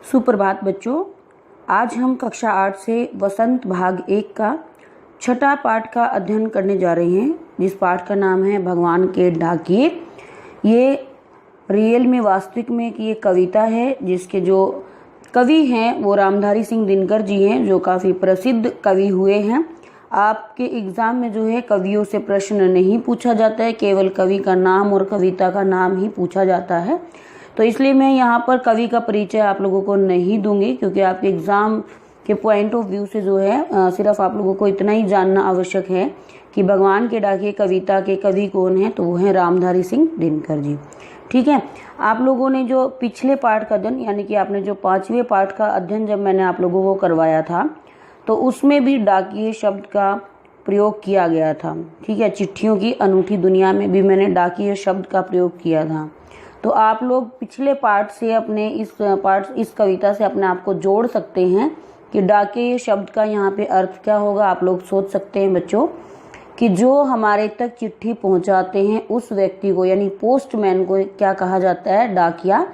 सुप्रभात बच्चों, आज हम कक्षा 8 से वसंत भाग 1 का छठा पाठ का अध्ययन करने जा रहे हैं, जिस पाठ का नाम है भगवान के डाकिए। ये रियल में वास्तविक में कि ये कविता है, जिसके जो कवि हैं वो रामधारी सिंह दिनकर जी हैं, जो काफ़ी प्रसिद्ध कवि हुए हैं। आपके एग्ज़ाम में जो है कवियों से प्रश्न नहीं पूछा जाता है, केवल कवि का नाम और कविता का नाम ही पूछा जाता है। तो इसलिए मैं यहाँ पर कवि का परिचय आप लोगों को नहीं दूंगी, क्योंकि आपके एग्ज़ाम के पॉइंट ऑफ व्यू से जो है सिर्फ आप लोगों को इतना ही जानना आवश्यक है कि भगवान के डाकिए कविता के कवि कौन है, तो वो है रामधारी सिंह दिनकर जी। ठीक है, आप लोगों ने जो पिछले पाठ का अध्ययन, यानी कि आपने जो 5वें पाठ का अध्ययन जब मैंने आप लोगों को करवाया था, तो उसमें भी डाकिए शब्द का प्रयोग किया गया था। ठीक है, चिट्ठियों की अनूठी दुनिया में भी मैंने डाकिए शब्द का प्रयोग किया था। तो आप लोग पिछले पाठ से अपने इस कविता से अपने आप को जोड़ सकते हैं कि डाकिए शब्द का यहाँ पे अर्थ क्या होगा। आप लोग सोच सकते हैं बच्चों कि जो हमारे तक चिट्ठी पहुँचाते हैं उस व्यक्ति को, यानी पोस्टमैन को क्या कहा जाता है, डाकिया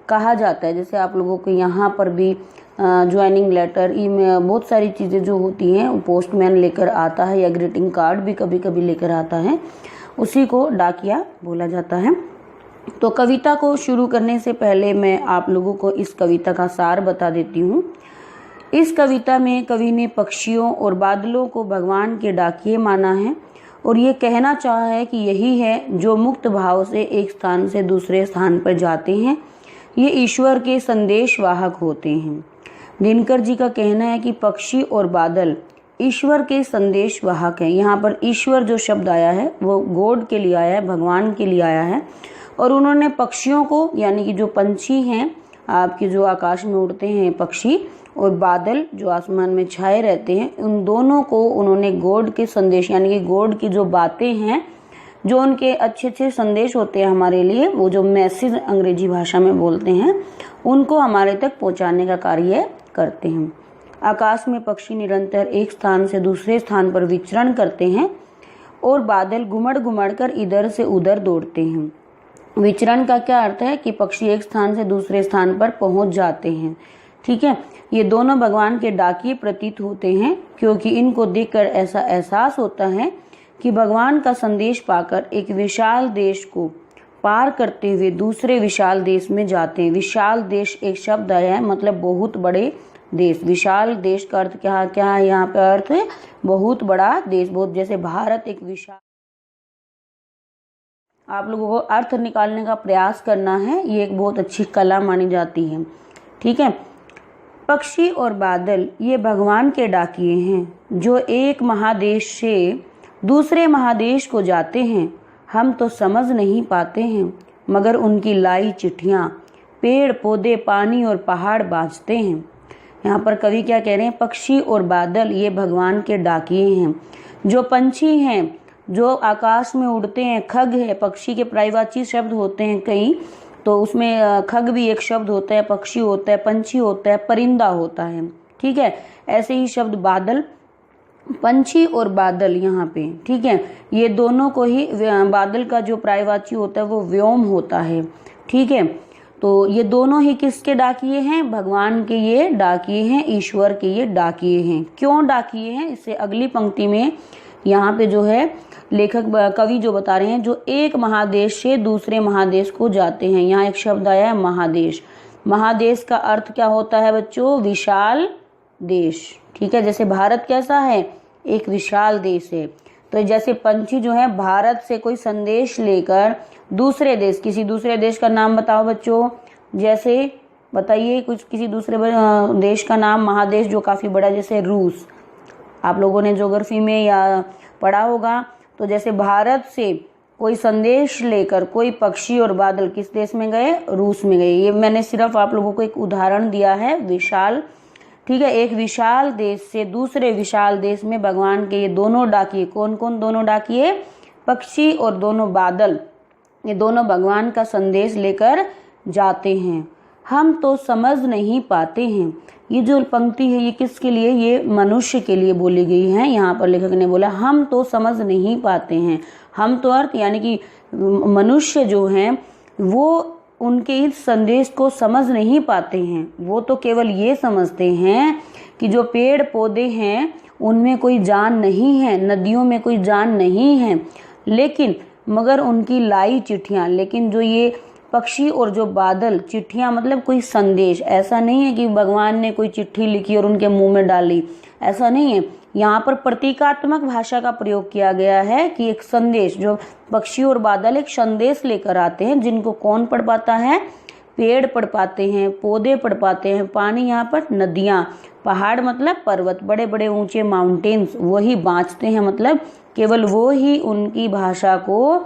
कहा जाता है। जैसे आप लोगों को यहाँ पर भी ज्वाइनिंग लेटर, ईमेल, बहुत सारी चीज़ें जो होती हैं वो पोस्टमैन लेकर आता है, या ग्रीटिंग कार्ड भी कभी कभी लेकर आता है, उसी को डाकिया बोला जाता है। तो कविता को शुरू करने से पहले मैं आप लोगों को इस कविता का सार बता देती हूँ। इस कविता में कवि ने पक्षियों और बादलों को भगवान के डाकिए माना है, और ये कहना चाहा है कि यही है जो मुक्त भाव से एक स्थान से दूसरे स्थान पर जाते हैं, ये ईश्वर के संदेश वाहक होते हैं। दिनकर जी का कहना है कि पक्षी और बादल ईश्वर के संदेश वाहक हैं। यहाँ पर ईश्वर जो शब्द आया है वो गॉड के लिए आया है, भगवान के लिए आया है। और उन्होंने पक्षियों को, यानी कि जो पंछी हैं आपके, जो आकाश में उड़ते हैं पक्षी, और बादल जो आसमान में छाए रहते हैं, उन दोनों को उन्होंने गॉड के संदेश, यानी कि गॉड की जो बातें हैं, जो उनके अच्छे अच्छे संदेश होते हैं हमारे लिए, वो जो मैसेज अंग्रेजी भाषा में बोलते हैं, उनको हमारे तक पहुंचाने का कार्य करते हैं। आकाश में पक्षी निरंतर एक स्थान से दूसरे स्थान पर विचरण करते हैं, और बादल घुमड़ घुमड़ कर इधर से उधर दौड़ते हैं। विचरण का क्या अर्थ है कि पक्षी एक स्थान से दूसरे स्थान पर पहुंच जाते हैं। ठीक है, ये दोनों भगवान के डाकिए प्रतीत होते हैं, क्योंकि इनको देखकर ऐसा एहसास होता है कि भगवान का संदेश पाकर एक विशाल देश को पार करते हुए दूसरे विशाल देश में जाते हैं। विशाल देश एक शब्द आया है, मतलब बहुत बड़े देश। विशाल देश का अर्थ क्या है यहाँ पे अर्थ है बहुत बड़ा देश, बहुत, जैसे भारत एक विशाल। आप लोगों को अर्थ निकालने का प्रयास करना है, ये एक बहुत अच्छी कला मानी जाती है। ठीक है, पक्षी और बादल ये भगवान के डाकिए हैं, जो एक महादेश से दूसरे महादेश को जाते हैं। हम तो समझ नहीं पाते हैं, मगर उनकी लाई चिट्ठियाँ पेड़ पौधे पानी और पहाड़ बाँचते हैं। यहाँ पर कवि क्या कह रहे हैं, पक्षी और बादल ये भगवान के डाकिए हैं। जो पंछी हैं जो आकाश में उड़ते हैं, खग है, पक्षी के पर्यायवाची शब्द होते हैं कई, तो उसमें खग भी एक शब्द होता है, पक्षी होता है, पंछी होता है, परिंदा होता है। ठीक है, ऐसे ही शब्द बादल, पंछी और बादल यहाँ पे, ठीक है, ये दोनों को ही, बादल का जो पर्यायवाची होता है वो व्योम होता है। ठीक है, तो ये दोनों ही किसके डाकिए हैं, भगवान के ये डाकिए हैं, ईश्वर के ये डाकिए हैं। क्यों डाकिए हैं, इससे अगली पंक्ति में यहाँ पे जो है लेखक कवि जो बता रहे हैं, जो एक महादेश से दूसरे महादेश को जाते हैं। यहाँ एक शब्द आया है महादेश। महादेश का अर्थ क्या होता है बच्चों, विशाल देश। ठीक है, जैसे भारत कैसा है, एक विशाल देश है। तो जैसे पंछी जो है भारत से कोई संदेश लेकर दूसरे देश, किसी दूसरे देश का नाम बताओ बच्चों, जैसे बताइए कुछ, किसी दूसरे देश का नाम, महादेश जो काफ़ी बड़ा, जैसे रूस। आप लोगों ने ज्योग्राफी में या पढ़ा होगा। तो जैसे भारत से कोई संदेश लेकर कोई पक्षी और बादल किस देश में गए, रूस में गए। ये मैंने सिर्फ आप लोगों को एक उदाहरण दिया है, विशाल। ठीक है, एक विशाल देश से दूसरे विशाल देश में भगवान के ये दोनों डाकिए, कौन कौन दोनों डाकिए, पक्षी और दोनों बादल, ये दोनों भगवान का संदेश लेकर जाते हैं। हम तो समझ नहीं पाते हैं। ये जो पंक्ति है ये किसके लिए, ये मनुष्य के लिए बोली गई है। यहाँ पर लेखक ने बोला हम तो समझ नहीं पाते हैं। हम तो अर्थ यानी कि मनुष्य जो हैं वो उनके इस संदेश को समझ नहीं पाते हैं। वो तो केवल ये समझते हैं कि जो पेड़ पौधे हैं उनमें कोई जान नहीं है, नदियों में कोई जान नहीं है, लेकिन मगर उनकी लाई चिट्ठियाँ, लेकिन जो ये पक्षी और जो बादल, चिट्ठियाँ मतलब कोई संदेश, ऐसा नहीं है कि भगवान ने कोई चिट्ठी लिखी और उनके मुंह में डाली, ऐसा नहीं है। यहाँ पर प्रतीकात्मक भाषा का प्रयोग किया गया है कि एक संदेश, जो पक्षी और बादल एक संदेश लेकर आते हैं, जिनको कौन पढ़ पाता है? पेड़ पढ़ पाते हैं, पौधे पढ़ पाते हैं, पानी, यहाँ पर नदियाँ, पहाड़ मतलब पर्वत, बड़े बड़े ऊंचे माउंटेन्स, वही बाँचते हैं, मतलब केवल वो ही उनकी भाषा को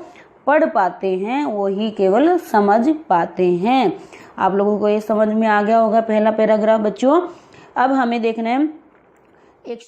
पढ़ पाते हैं, वही केवल समझ पाते हैं। आप लोगों को ये समझ में आ गया होगा पहला पैराग्राफ बच्चों। अब हमें देखना है एक